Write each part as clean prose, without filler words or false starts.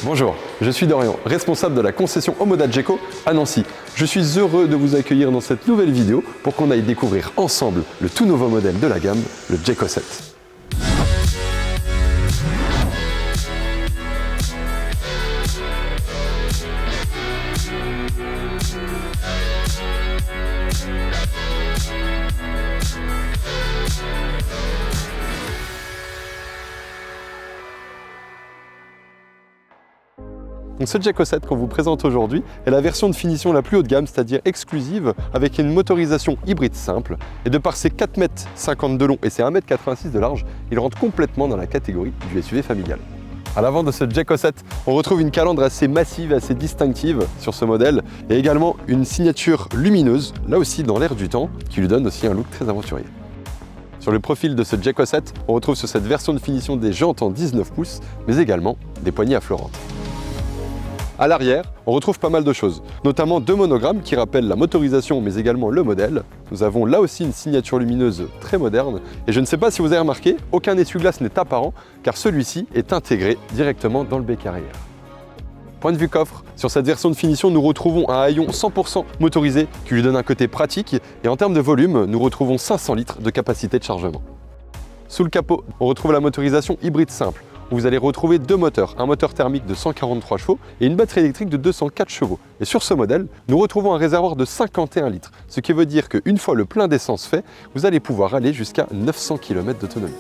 Bonjour, je suis Dorian, responsable de la concession Omoda Djeco à Nancy. Je suis heureux de vous accueillir dans cette nouvelle vidéo pour qu'on aille découvrir ensemble le tout nouveau modèle de la gamme, le Djeco 7. Donc ce Djeco 7 qu'on vous présente aujourd'hui est la version de finition la plus haut de gamme, c'est-à-dire exclusive, avec une motorisation hybride simple. Et de par ses 4,50 m de long et ses 1,86 m de large, il rentre complètement dans la catégorie du SUV familial. À l'avant de ce Djeco 7, on retrouve une calandre assez massive et assez distinctive sur ce modèle, et également une signature lumineuse, là aussi dans l'air du temps, qui lui donne aussi un look très aventurier. Sur le profil de ce Djeco 7, on retrouve sur cette version de finition des jantes en 19 pouces, mais également des poignées affleurantes. À l'arrière, on retrouve pas mal de choses, notamment deux monogrammes qui rappellent la motorisation mais également le modèle. Nous avons là aussi une signature lumineuse très moderne et je ne sais pas si vous avez remarqué, aucun essuie-glace n'est apparent car celui-ci est intégré directement dans le bec arrière. Point de vue coffre, sur cette version de finition, nous retrouvons un haillon 100% motorisé qui lui donne un côté pratique et en termes de volume, nous retrouvons 500 litres de capacité de chargement. Sous le capot, on retrouve la motorisation hybride simple. Vous allez retrouver deux moteurs, un moteur thermique de 143 chevaux et une batterie électrique de 204 chevaux. Et sur ce modèle, nous retrouvons un réservoir de 51 litres, ce qui veut dire qu'une fois le plein d'essence fait, vous allez pouvoir aller jusqu'à 900 km d'autonomie.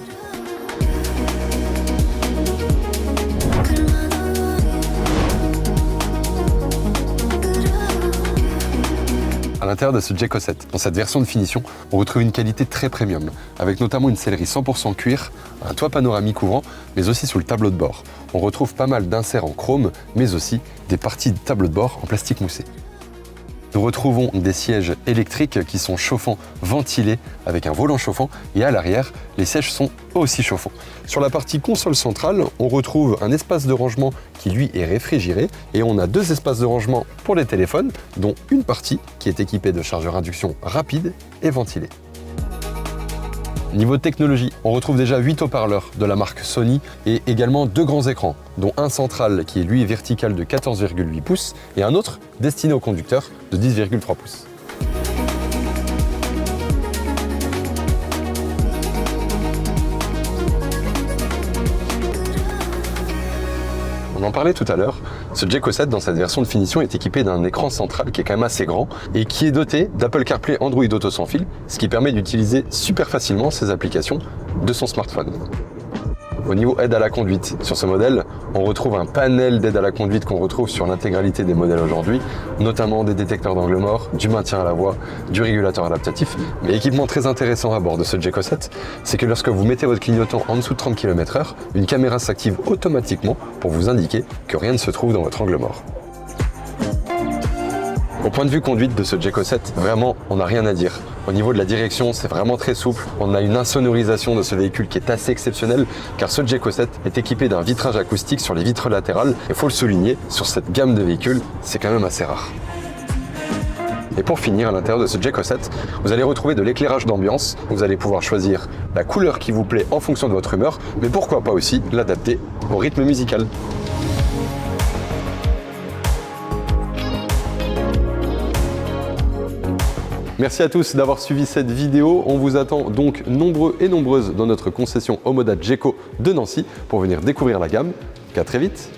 À l'intérieur de ce Djeco 7, dans cette version de finition, on retrouve une qualité très premium, avec notamment une sellerie 100% cuir, un toit panoramique ouvrant, mais aussi sous le tableau de bord. On retrouve pas mal d'inserts en chrome, mais aussi des parties de tableau de bord en plastique moussé. Nous retrouvons des sièges électriques qui sont chauffants, ventilés, avec un volant chauffant, et à l'arrière, les sièges sont aussi chauffants. Sur la partie console centrale, on retrouve un espace de rangement qui lui est réfrigéré, et on a deux espaces de rangement pour les téléphones, dont une partie qui est équipée de chargeur induction rapide et ventilée. Niveau technologie, on retrouve déjà 8 haut-parleurs de la marque Sony et également deux grands écrans, dont un central qui est lui vertical de 14,8 pouces et un autre destiné au conducteur de 10,3 pouces. On en parlait tout à l'heure, ce Djeco 7 dans cette version de finition est équipé d'un écran central qui est quand même assez grand et qui est doté d'Apple CarPlay Android Auto sans fil, ce qui permet d'utiliser super facilement ces applications de son smartphone. Au niveau aide à la conduite, sur ce modèle, on retrouve un panel d'aide à la conduite qu'on retrouve sur l'intégralité des modèles aujourd'hui, notamment des détecteurs d'angle mort, du maintien à la voie, du régulateur adaptatif. Mais équipement très intéressant à bord de ce Djeco 7, c'est que lorsque vous mettez votre clignotant en dessous de 30 km/h, une caméra s'active automatiquement pour vous indiquer que rien ne se trouve dans votre angle mort. Au point de vue conduite de ce Djeco 7, vraiment, on n'a rien à dire. Au niveau de la direction, c'est vraiment très souple. On a une insonorisation de ce véhicule qui est assez exceptionnelle, car ce Djeco 7 est équipé d'un vitrage acoustique sur les vitres latérales. Et il faut le souligner, sur cette gamme de véhicules, c'est quand même assez rare. Et pour finir, à l'intérieur de ce Djeco 7, vous allez retrouver de l'éclairage d'ambiance. Vous allez pouvoir choisir la couleur qui vous plaît en fonction de votre humeur, mais pourquoi pas aussi l'adapter au rythme musical. Merci à tous d'avoir suivi cette vidéo. On vous attend donc nombreux et nombreuses dans notre concession Omoda Djeco de Nancy pour venir découvrir la gamme. À très vite.